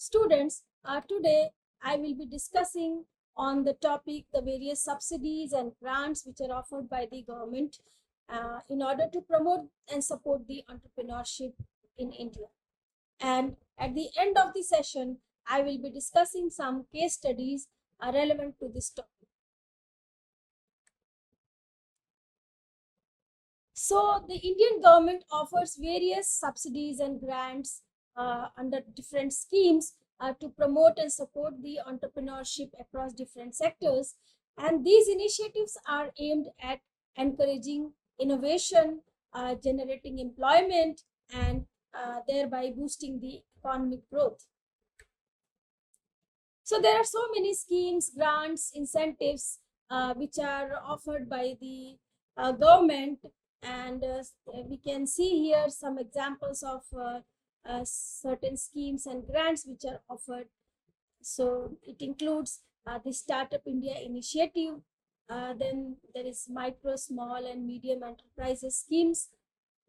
Students, today I will be discussing on the topic the various subsidies and grants which are offered by the government in order to promote and support the entrepreneurship in India. And at the end of the session, I will be discussing some case studies relevant to this topic. So the Indian government offers various subsidies and grants under different schemes to promote and support the entrepreneurship across different sectors. And these initiatives are aimed at encouraging innovation, generating employment, and thereby boosting the economic growth. So there are so many schemes, grants, incentives which are offered by the government, and we can see here some examples of certain schemes and grants which are offered. So it includes the Startup India initiative, then there is micro, small and medium enterprises schemes,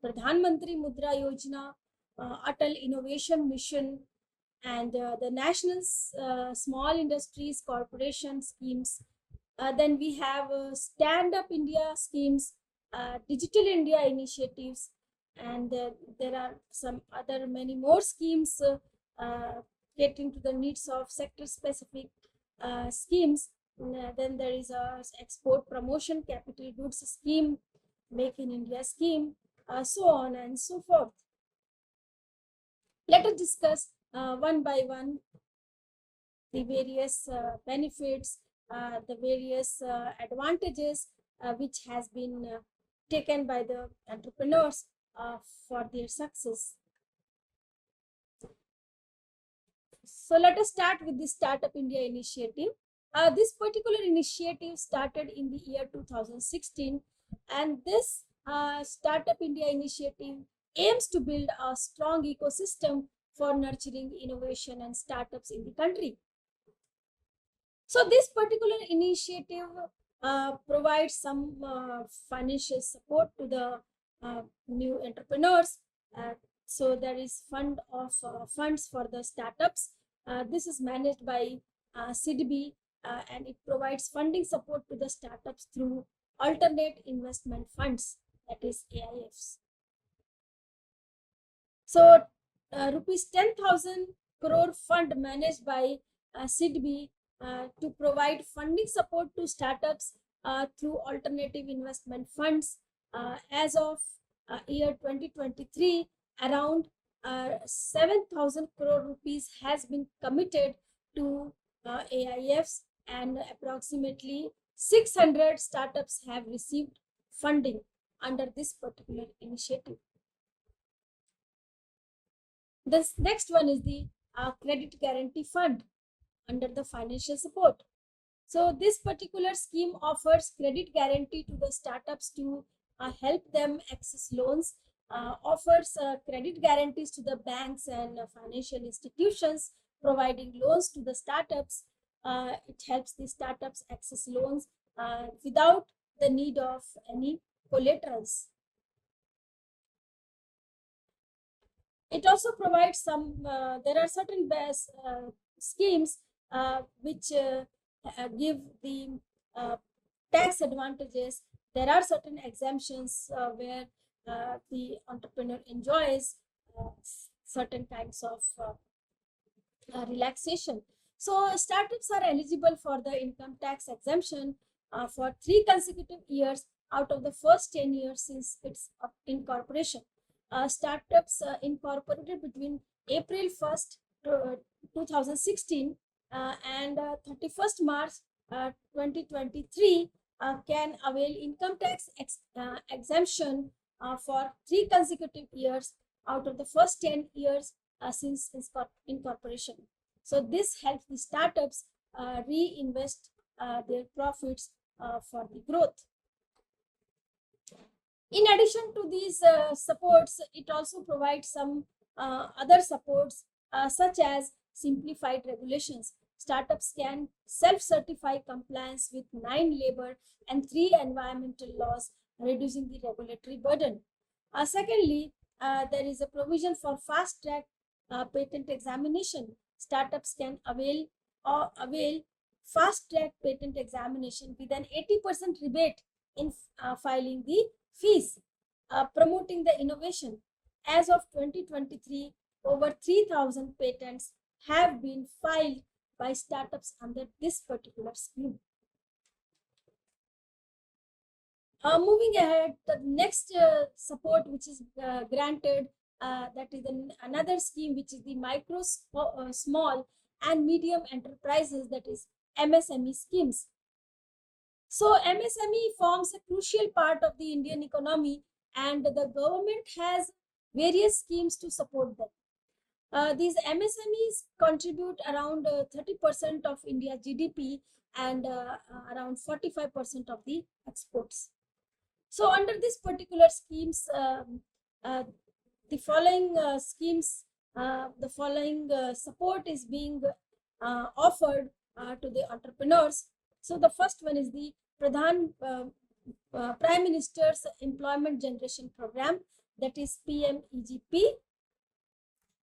Pradhan Mantri Mudra Yojana, Atal Innovation Mission, and the National Small Industries Corporation schemes. Then we have Stand Up India schemes, Digital India initiatives, and there are some other many more schemes catering to the needs of sector specific schemes. Then there is a export promotion capital goods scheme, Make in India scheme, so on and so forth. Let us discuss one by one the various benefits, the various advantages which has been taken by the entrepreneurs for their success. So let us start with the Startup India initiative. This particular initiative started in the year 2016, and this Startup India initiative aims to build a strong ecosystem for nurturing innovation and startups in the country. So this particular initiative provides some financial support to the new entrepreneurs. So there is funds for the startups. This is managed by SIDBI, and it provides funding support to the startups through alternate investment funds, that is AIFs. So rupees 10,000 crore fund managed by SIDBI to provide funding support to startups through alternative investment funds. As of year 2023, around 7,000 crore rupees has been committed to AIFs, and approximately 600 startups have received funding under this particular initiative. This next one is the credit guarantee fund under the financial support. So this particular scheme offers credit guarantee to the startups to help them access loans, offers credit guarantees to the banks and financial institutions providing loans to the startups. It helps the startups access loans without the need of any collaterals. It also provides some, there are certain schemes which give the tax advantages. There are certain exemptions where the entrepreneur enjoys certain kinds of relaxation. So startups are eligible for the income tax exemption for 3 consecutive years out of the first 10 years since its incorporation. Startups incorporated between April 1st, 2016 and 31st March 2023 can avail income tax exemption for 3 consecutive years out of the first 10 years since incorporation. So this helps the startups reinvest their profits for the growth. In addition to these supports, it also provides some other supports such as simplified regulations. Startups can self-certify compliance with 9 labor and 3 environmental laws, reducing the regulatory burden. Secondly, there is a provision for fast-track patent examination. startups can avail fast track patent examination with an 80% rebate in filing the fees, promoting the innovation. As of 2023, over 3,000 patents have been filed by startups under this particular scheme. Moving ahead, the next support which is granted, that is another scheme, which is the micro, small and medium enterprises, that is MSME schemes. So MSME forms a crucial part of the Indian economy, and the government has various schemes to support them. These MSMEs contribute around 30% of India's GDP and around 45% of the exports. So under this particular schemes, the following support is being offered to the entrepreneurs. So the first one is the Prime Minister's Employment Generation Program, that is PMEGP.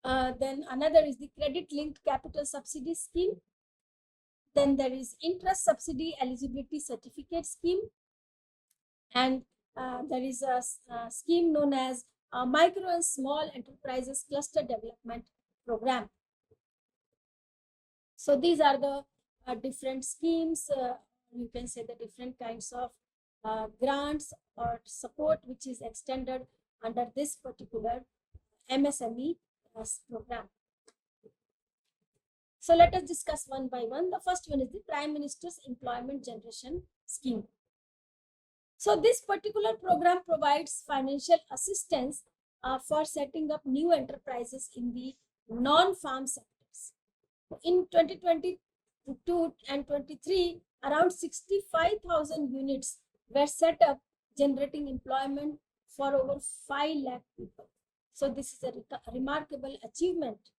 Then another is the Credit Linked Capital Subsidy Scheme. Then there is Interest Subsidy Eligibility Certificate Scheme. And there is a scheme known as Micro and Small Enterprises Cluster Development Program. So these are the different schemes, you can say the different kinds of grants or support which is extended under this particular MSME program. So let us discuss one by one. The first one is the Prime Minister's Employment Generation Scheme. So this particular program provides financial assistance for setting up new enterprises in the non-farm sectors. In 2022 and 23, around 65,000 units were set up, generating employment for over 5 lakh people. So this is a remarkable achievement.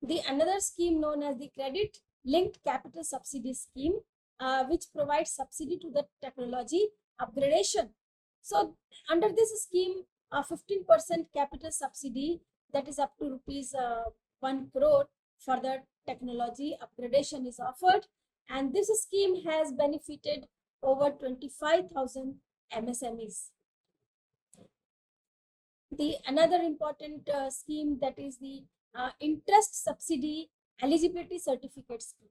The another scheme known as the Credit Linked Capital Subsidy Scheme, which provides subsidy to the technology upgradation. So under this scheme, 15% capital subsidy, that is up to rupees 1 crore for the technology upgradation, is offered, and this scheme has benefited over 25,000 MSMEs. The another important scheme, that is the Interest Subsidy Eligibility Certificate Scheme.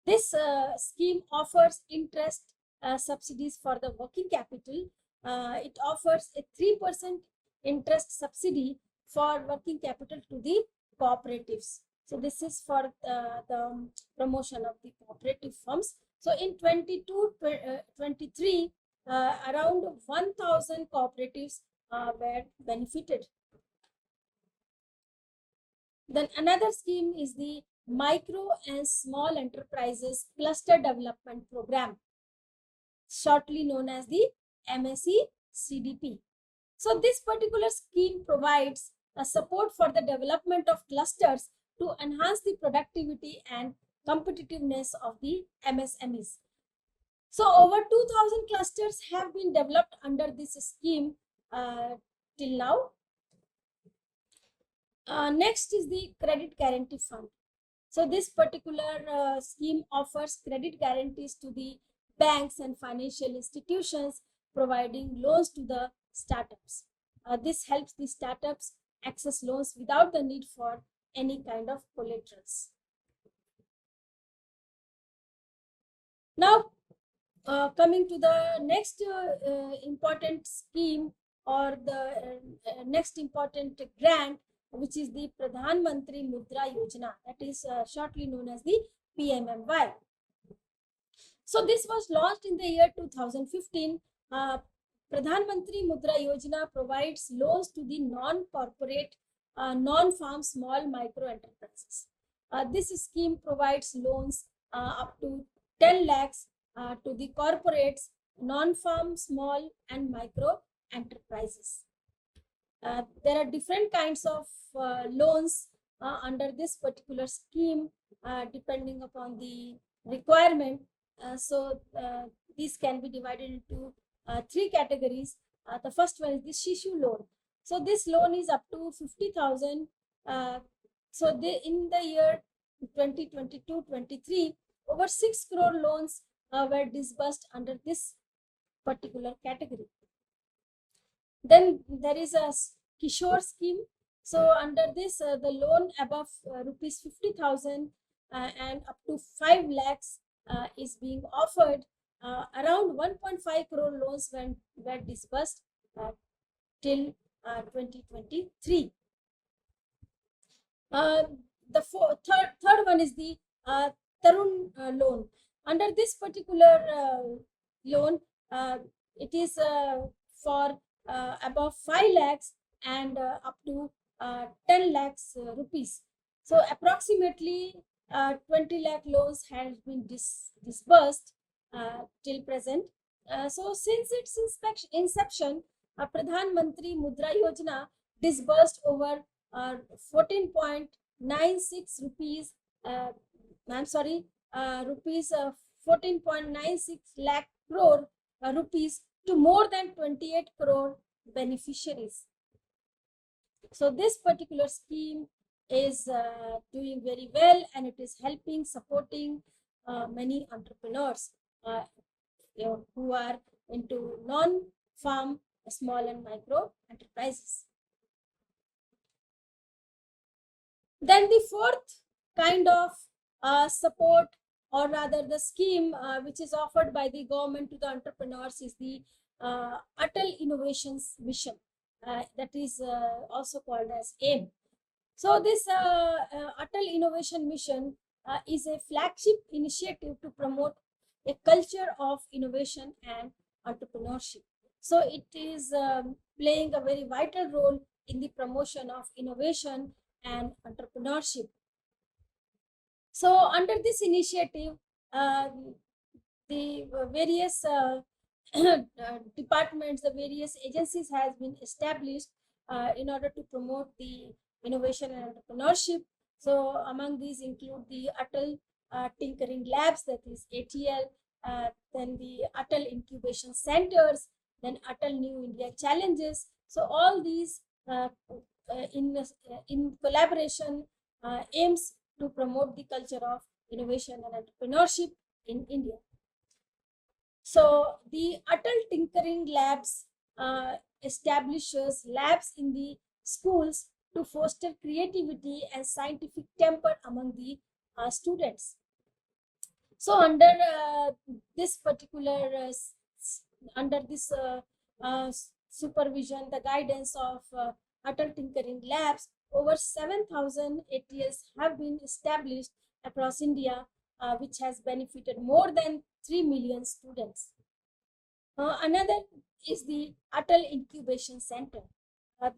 This scheme offers interest subsidies for the working capital. It offers a 3% interest subsidy for working capital to the cooperatives. So this is for the promotion of the cooperative firms. So in 22-23, around 1,000 cooperatives were benefited. Then another scheme is the Micro and Small Enterprises Cluster Development Program, shortly known as the MSE-CDP. So this particular scheme provides a support for the development of clusters to enhance the productivity and competitiveness of the MSMEs. So over 2,000 clusters have been developed under this scheme till now. Next is the Credit Guarantee Fund. So this particular scheme offers credit guarantees to the banks and financial institutions, providing loans to the startups. This helps the startups access loans without the need for any kind of collaterals. Now, coming to the next important scheme, or the next important grant, which is the Pradhan Mantri Mudra Yojana, that is shortly known as the PMMY. So this was launched in the year 2015. Pradhan Mantri Mudra Yojana provides loans to the non-corporate, non-farm small micro enterprises. This scheme provides loans up to 10 lakhs to the corporates, non-farm small and micro enterprises. There are different kinds of loans under this particular scheme depending upon the requirement. So these can be divided into 3 categories. The first one is the Shishu loan. So this loan is up to 50,000 So they, in the year 2022-23, over 6 crore loans were disbursed under this particular category. Then there is a Kishore scheme. So under this, the loan above rupees 50,000 and up to 5 lakhs is being offered. Around 1.5 crore loans were disbursed till 2023. The third one is the Tarun loan. Under this particular loan, it is for above 5 lakhs and up to 10 lakhs rupees. So approximately 20 lakh loans has been disbursed till present. So since its inception, Pradhan Mantri Mudra Yojana disbursed over 14.96 rupees. I'm sorry, rupees 14.96 lakh crore rupees to more than 28 crore beneficiaries. So this particular scheme is doing very well, and it is helping, supporting many entrepreneurs who are into non-farm, small and micro enterprises. Then the fourth kind of support, or rather the scheme which is offered by the government to the entrepreneurs, is the Atal Innovations Mission, that is also called as AIM. So this Atal Innovation Mission is a flagship initiative to promote a culture of innovation and entrepreneurship. So it is playing a very vital role in the promotion of innovation and entrepreneurship. So under this initiative, the various departments, the various agencies has been established in order to promote the innovation and entrepreneurship. So among these include the Atal Tinkering Labs, that is ATL, then the Atal Incubation Centers, then Atal New India Challenges. So all these in collaboration aims to promote the culture of innovation and entrepreneurship in India. So the Atal Tinkering Labs establishes labs in the schools to foster creativity and scientific temper among the students. So under this particular under this supervision, the guidance of Atal Tinkering Labs, over 7,000 ATLs have been established across India, which has benefited more than 3 million students. Another is the Atal Incubation Center.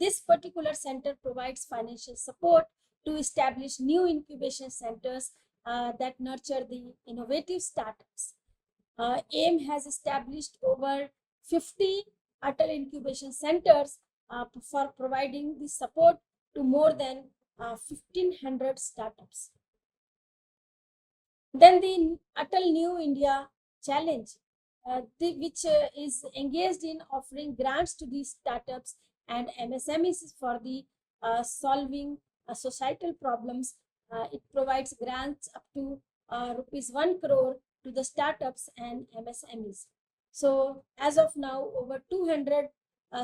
This particular center provides financial support to establish new incubation centers that nurture the innovative startups. AIM has established over 50 Atal Incubation Centers for providing the support to more than 1,500 startups. Then the Atal New India Challenge, which is engaged in offering grants to these startups and MSMEs for the solving societal problems. It provides grants up to rupees 1 crore to the startups and MSMEs. So as of now, over 200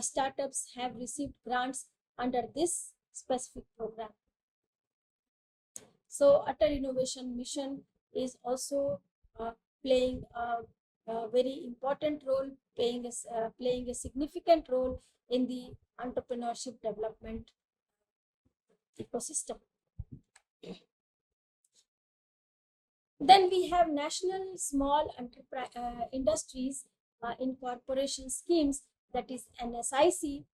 startups have received grants under this specific program. So Atal Innovation Mission is also playing a very important role, playing a significant role in the entrepreneurship development ecosystem. Then we have National Small Industries Incorporation Schemes, that is NSIC.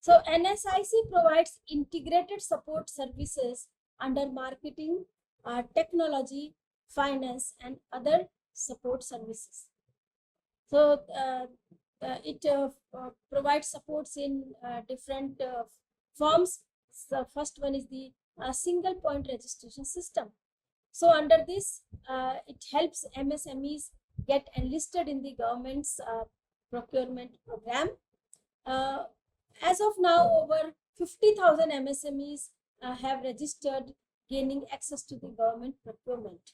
So NSIC provides integrated support services under marketing, technology, finance, and other support services. So it provides supports in different forms. The first one is the single point registration system. So under this, it helps MSMEs get enlisted in the government's procurement program. As of now, over 50,000 MSMEs have registered, gaining access to the government procurement.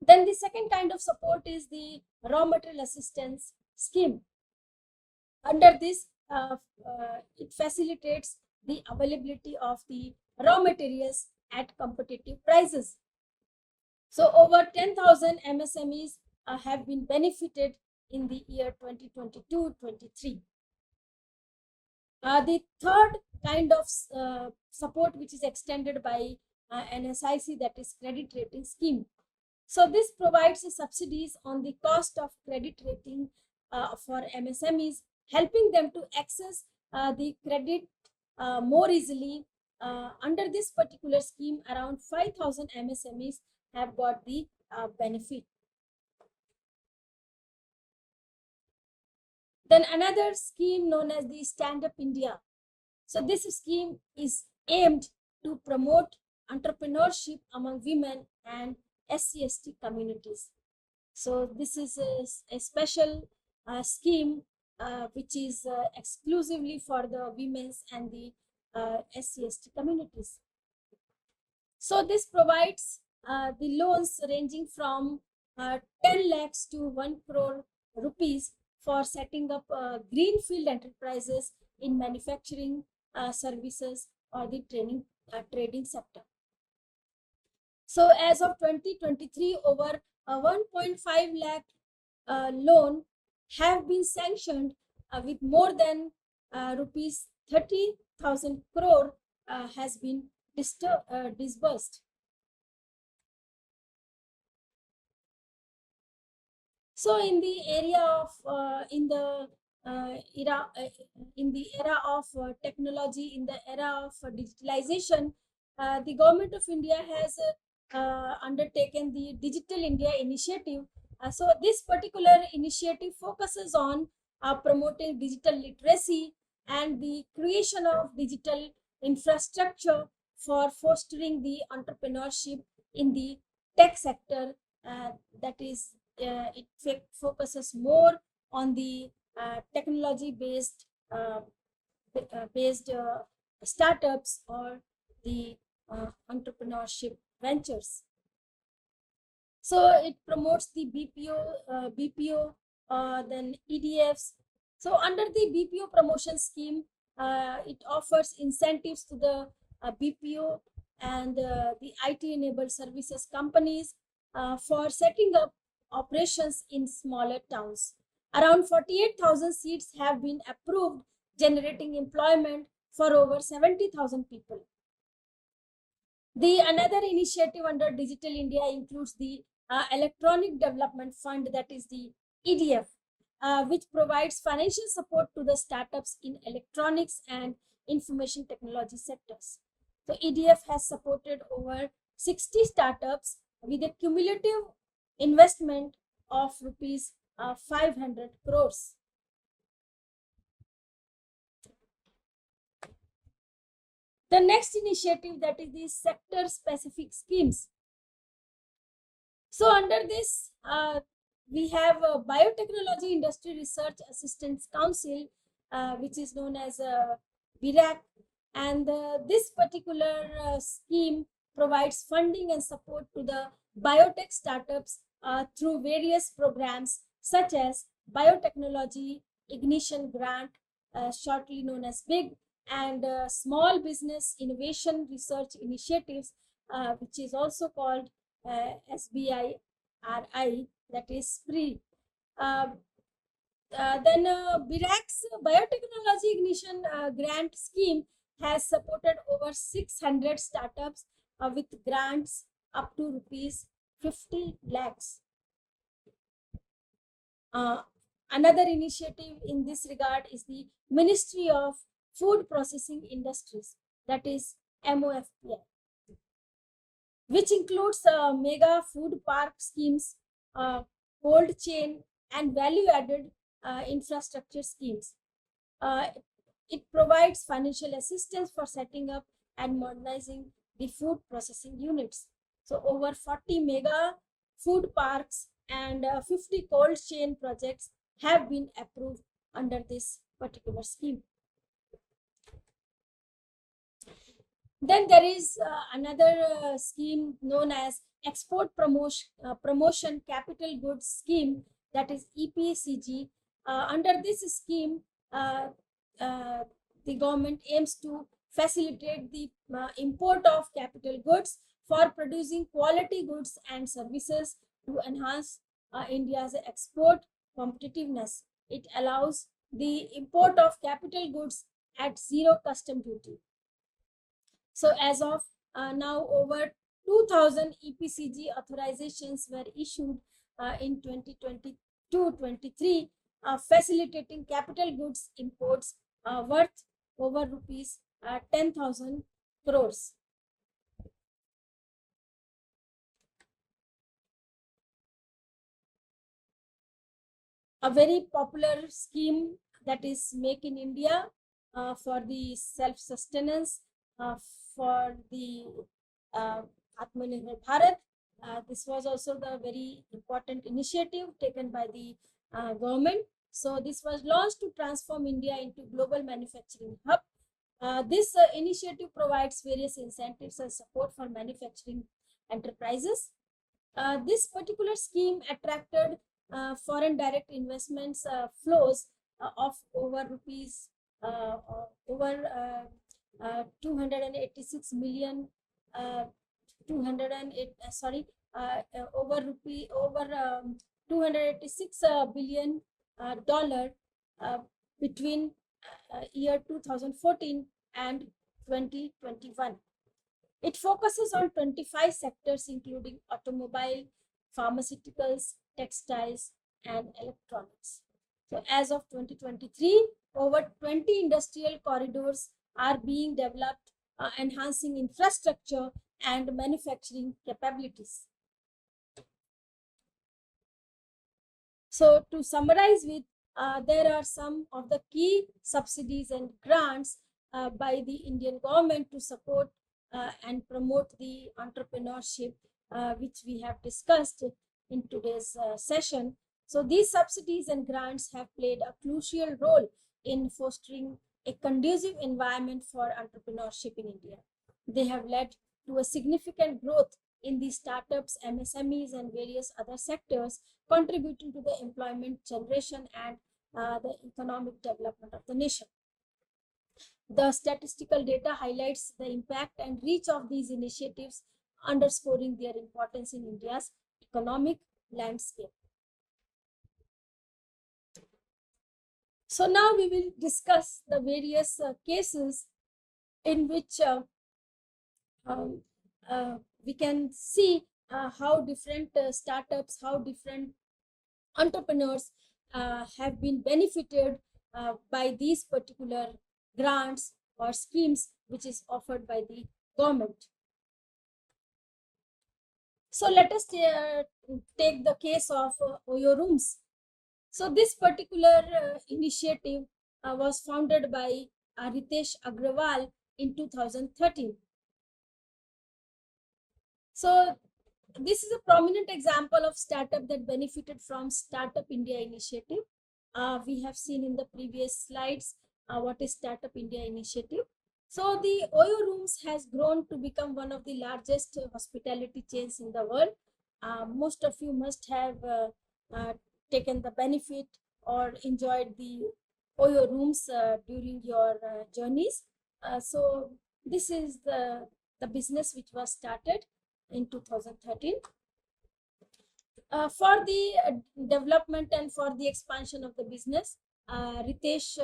Then the second kind of support is the raw material assistance scheme. Under this, it facilitates the availability of the raw materials at competitive prices. So over 10,000 MSMEs have been benefited in the year 2022-23. The third kind of support which is extended by NSIC, that is credit rating scheme. So this provides subsidies on the cost of credit rating for MSMEs, helping them to access the credit more easily. Under this particular scheme, around 5,000 MSMEs have got the benefit. Then another scheme known as the Stand Up India. So this scheme is aimed to promote entrepreneurship among women and SC/ST communities. So this is a special scheme which is exclusively for the women's and the SC/ST communities. So this provides the loans ranging from 10 lakhs to 1 crore rupees for setting up greenfield enterprises in manufacturing, services, or the trading sector. So as of 2023, over 1.5 lakh loan have been sanctioned with more than rupees 30,000 crore has been disbursed. So in the area of in the era of technology, in the era of digitalization, the government of India has undertaken the Digital India initiative. So this particular initiative focuses on promoting digital literacy and the creation of digital infrastructure for fostering the entrepreneurship in the tech sector. That is, it focuses more on the technology based startups or the entrepreneurship ventures. So it promotes the BPO, then EDFs. So under the BPO promotion scheme, it offers incentives to the BPO and the IT-enabled services companies for setting up operations in smaller towns. Around 48,000 seats have been approved, generating employment for over 70,000 people. The another initiative under Digital India includes the Electronic Development Fund, that is the EDF, which provides financial support to the startups in electronics and information technology sectors. So EDF has supported over 60 startups with a cumulative investment of rupees 500 crores. The next initiative, that is the sector specific schemes. So under this, we have a Biotechnology Industry Research Assistance Council, which is known as BIRAC, and this particular scheme provides funding and support to the biotech startups through various programs such as Biotechnology Ignition Grant, shortly known as BIG, and Small Business Innovation Research Initiatives, which is also called SBIRI, that is SPRI. Then BIRAC's Biotechnology Ignition Grant Scheme has supported over 600 startups with grants up to rupees 50 lakhs. Another initiative in this regard is the Ministry of Food Processing Industries, that is MOFPI, which includes mega food park schemes, cold chain, and value-added infrastructure schemes. It provides financial assistance for setting up and modernizing the food processing units. So over 40 mega food parks and 50 cold chain projects have been approved under this particular scheme. Then there is another scheme known as Promotion Capital Goods Scheme, that is EPCG. Under this scheme, uh, uh, the government aims to facilitate the import of capital goods for producing quality goods and services to enhance India's export competitiveness. It allows the import of capital goods at zero custom duty. So as of now, over 2,000 EPCG authorizations were issued in 2022-23, facilitating capital goods imports worth over rupees 10,000 crores. A very popular scheme, that is Make in India, for the self-sustenance, uh, for the uh, Atmanirbhar Bharat. This was also the very important initiative taken by the government. So this was launched to transform India into global manufacturing hub. This initiative provides various incentives and support for manufacturing enterprises. This particular scheme attracted foreign direct investments flows of over rupees over 286 million, 208 over rupee over 286 billion dollar between year 2014 and 2021. It focuses on 25 sectors, including automobile, pharmaceuticals, textiles, and electronics. So, as of 2023, over 20 industrial corridors are being developed, enhancing infrastructure and manufacturing capabilities. So, to summarize with, there are some of the key subsidies and grants by the Indian government to support and promote the entrepreneurship, which we have discussed in today's session. So these subsidies and grants have played a crucial role in fostering a conducive environment for entrepreneurship in India. They have led to a significant growth in the startups, MSMEs, and various other sectors, contributing to the employment generation and the economic development of the nation. The statistical data highlights the impact and reach of these initiatives, underscoring their importance in India's economic landscape. So now we will discuss the various cases in which um, we can see how different startups, how different entrepreneurs have been benefited by these particular grants or schemes which is offered by the government. So let us take the case of Oyo Rooms. So this particular initiative was founded by Ritesh Agrawal in 2013. So this is a prominent example of startup that benefited from Startup India initiative. We have seen in the previous slides what is Startup India initiative. So the Oyo Rooms has grown to become one of the largest hospitality chains in the world. Most of you must have taken the benefit or enjoyed the Oyo Rooms during your journeys. So this is the business which was started in 2013. For the development and for the expansion of the business, Ritesh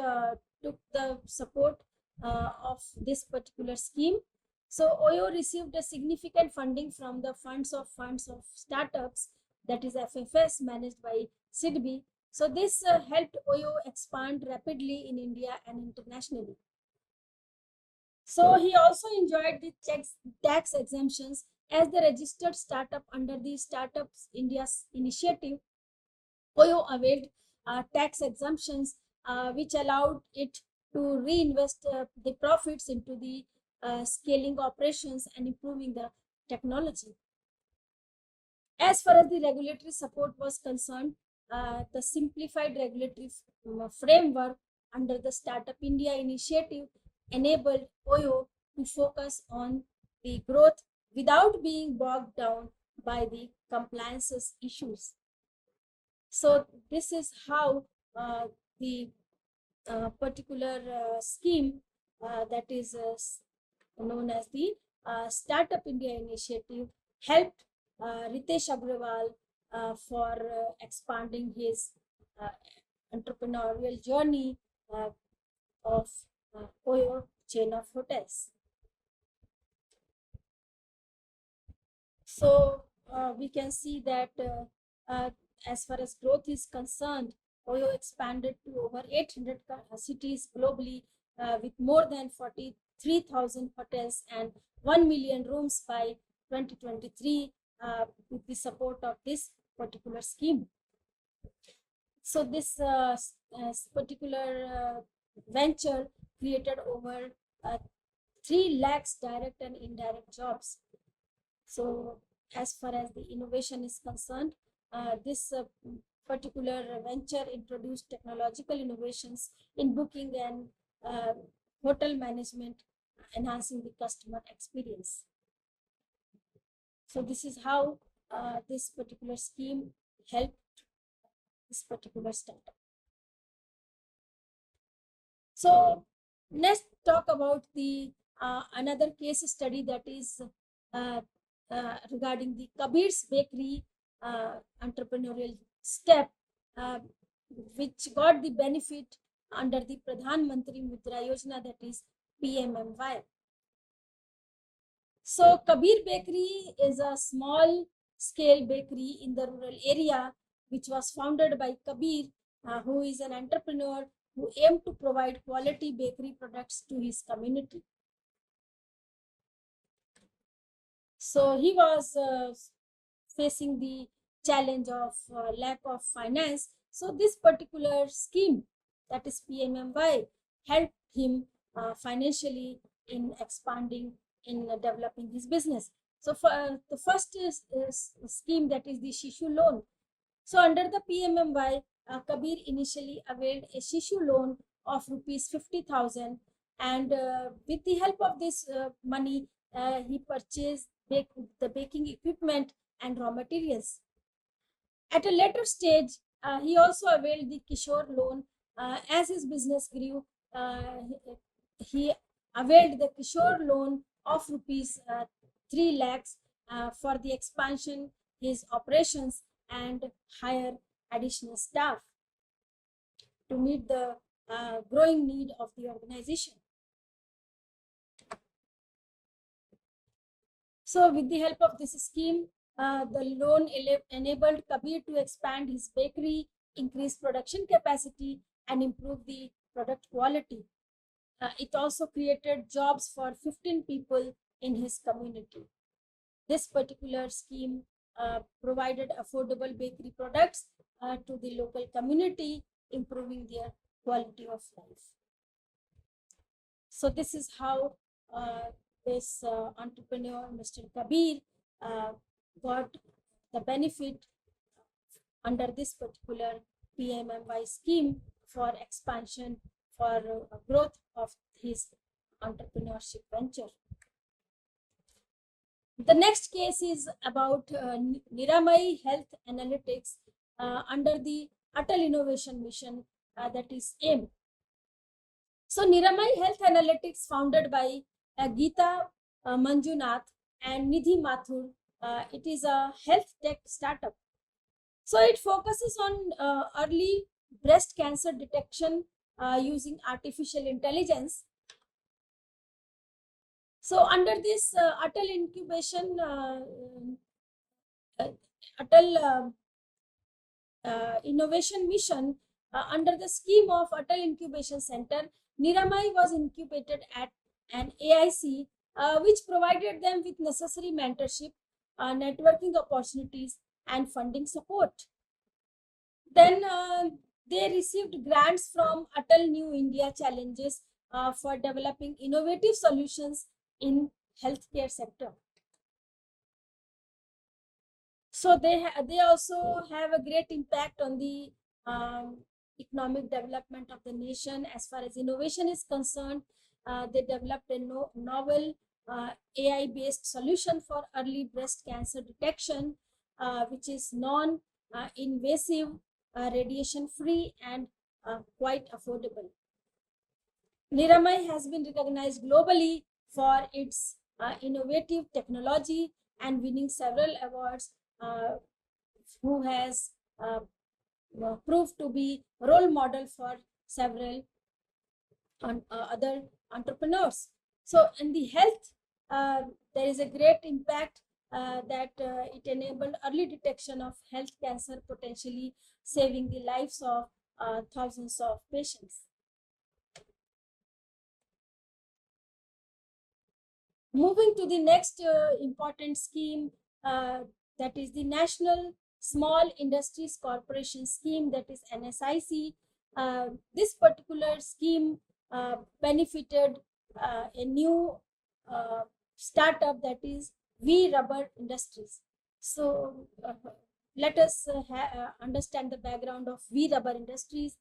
took the support of this particular scheme. So Oyo received a significant funding from the funds of startups, that is FFS, managed by SIDBI. So this helped Oyo expand rapidly in India and internationally. So he also enjoyed the tax exemptions as the registered startup under the Startups India's initiative. Oyo availed tax exemptions, which allowed it to reinvest the profits into the scaling operations and improving the technology. As far as the regulatory support was concerned, the simplified regulatory framework under the Startup India initiative enabled Oyo to focus on the growth without being bogged down by the compliances issues. So this is how the particular scheme that is known as the Startup India Initiative helped Ritesh Agrawal for expanding his uh, entrepreneurial journey of Oyo chain of hotels. So we can see that as far as growth is concerned, Oyo expanded to over 800 cities globally with more than 43,000 hotels and 1 million rooms by 2023 with the support of this particular scheme. So this particular venture created over 3 lakhs direct and indirect jobs. So as far as the innovation is concerned, this particular venture introduced technological innovations in booking and hotel management, enhancing the customer experience. So this is how this particular scheme helped this particular startup. So let's talk about the another case study that is regarding the Kabir's Bakery entrepreneurial step, which got the benefit under the Pradhan Mantri Mudra Yojana, that is PMMY. So Kabir Bakery is a small scale bakery in the rural area which was founded by Kabir, who is an entrepreneur who aimed to provide quality bakery products to his community. So he was facing the challenge of lack of finance. So this particular scheme, that is PMMY, helped him financially in expanding, in developing his business. So for the first is scheme, that is the Shishu loan. So under the PMMY, Kabir initially availed a Shishu loan of rupees 50,000, and with the help of this money, he purchased the baking equipment and raw materials. At a later stage, he also availed the Kishore loan. As his business grew, he availed the Kishore loan of rupees 3 lakhs for the expansion his operations and hire additional staff to meet the growing need of the organization. So with the help of this scheme, the loan enabled Kabir to expand his bakery, increase production capacity, and improve the product quality. It also created jobs for 15 people in his community. This particular scheme provided affordable bakery products to the local community, improving their quality of life. So this is how this entrepreneur, Mr. Kabir, got the benefit under this particular PMMY scheme for expansion, for growth of his entrepreneurship venture. The next case is about Niramai Health Analytics under the Atal Innovation Mission, that is AIM. So Niramai Health Analytics, founded by Geeta Manjunath and Nidhi Mathur, it is a health tech startup. So it focuses on early breast cancer detection using artificial intelligence. So under this Atal incubation, Atal innovation mission, under the scheme of Atal Incubation Center, Niramai was incubated at an AIC, which provided them with necessary mentorship, networking opportunities, and funding support. Then they received grants from Atal New India Challenges for developing innovative solutions in healthcare sector. So they also have a great impact on the economic development of the nation. As far as innovation is concerned, they developed a novel AI-based solution for early breast cancer detection, which is non-invasive, radiation-free, and quite affordable. Niramai has been recognized globally for its innovative technology and winning several awards, who has proved to be role model for several other entrepreneurs. So in the health, there is a great impact that it enabled early detection of health cancer, potentially saving the lives of thousands of patients. Moving to the next important scheme, that is the National Small Industries Corporation Scheme, that is NSIC. This particular scheme benefited a new startup, that is V Rubber Industries. So let us understand the background of V Rubber Industries.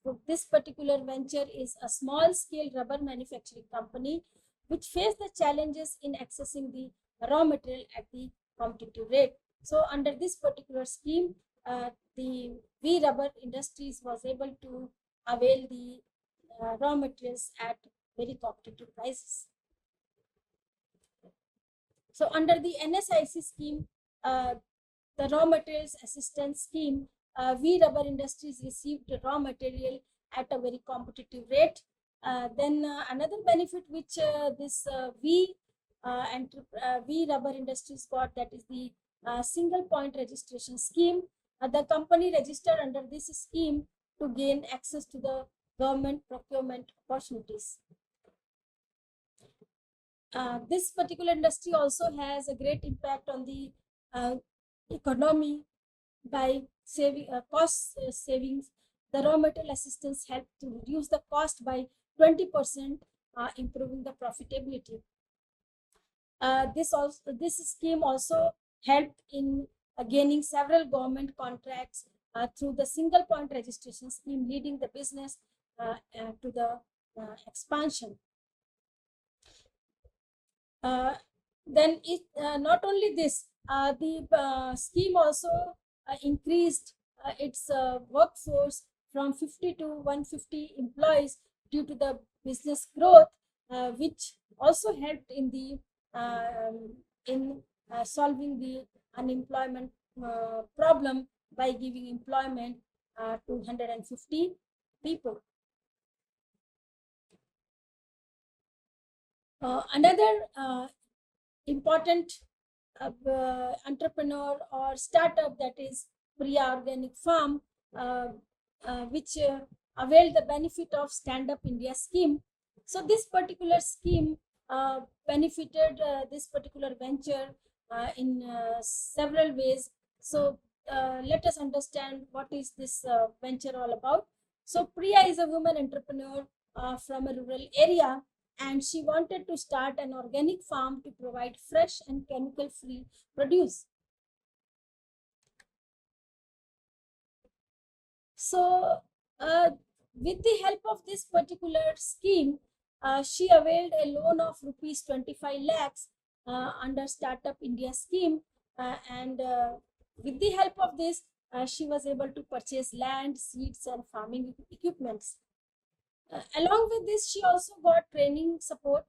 So this particular venture is a small scale rubber manufacturing company which face the challenges in accessing the raw material at the competitive rate. So under this particular scheme, the V Rubber Industries was able to avail the raw materials at very competitive prices. So under the NSIC scheme, the raw materials assistance scheme, V Rubber Industries received raw material at a very competitive rate. Then another benefit which this V Rubber Industries got, that is the single point registration scheme. The company registered under this scheme to gain access to the government procurement opportunities. This particular industry also has a great impact on the economy by saving cost savings. The raw material assistance helped to reduce the cost by 20%, improving the profitability. This scheme also helped in gaining several government contracts through the single point registration scheme, leading the business to the expansion. Then it not only this, the scheme also increased its workforce from 50 to 150 employees due to the business growth, which also helped in the solving the unemployment problem by giving employment to 150 people. Another important entrepreneur or startup, that is Priya Organic Farm, which availed the benefit of Stand Up India scheme. So this particular scheme benefited this particular venture in several ways. So let us understand what is this venture all about. So Priya is a woman entrepreneur from a rural area, and she wanted to start an organic farm to provide fresh and chemical-free produce. So with the help of this particular scheme, she availed a loan of rupees 25 lakhs under Startup India scheme, and with the help of this, she was able to purchase land, seeds, and farming equipments. Along with this, she also got training support.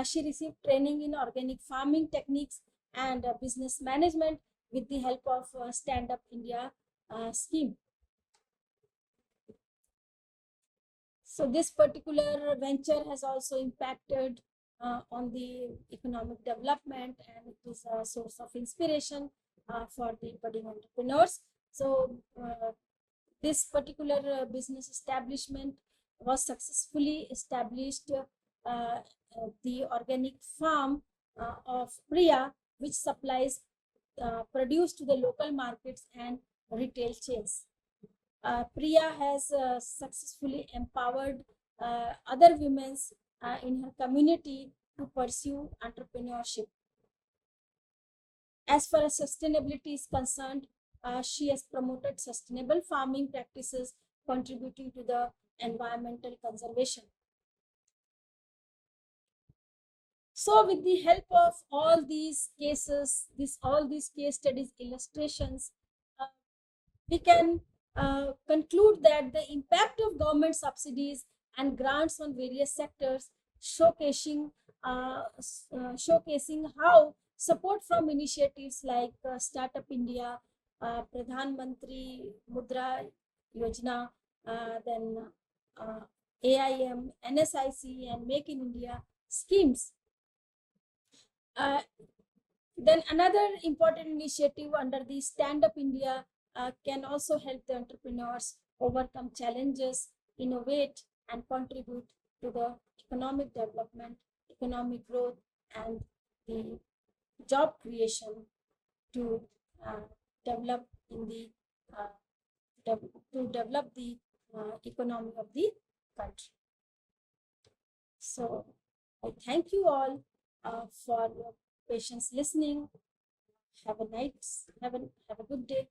She received training in organic farming techniques and business management with the help of Stand Up India scheme. So this particular venture has also impacted on the economic development, and it is a source of inspiration for the budding entrepreneurs. So this particular business establishment was successfully established, the organic farm of Priya, which supplies produce to the local markets and retail chains. Priya has successfully empowered other women in her community to pursue entrepreneurship. As far as sustainability is concerned, she has promoted sustainable farming practices, contributing to the environmental conservation. So with the help of all these cases, all these case studies, illustrations, uh, we can conclude that the impact of government subsidies and grants on various sectors, showcasing showcasing how support from initiatives like Startup India, Pradhan Mantri Mudra Yojana, then uh, AIM, NSIC, and Make in India schemes. Uh, then another important initiative under the Stand Up India can also help the entrepreneurs overcome challenges, innovate, and contribute to the economic development, economic growth, and the job creation to uh, develop in the uh, to develop the economy of the country. So I thank you all for your patience listening. Have a nice, have a good day.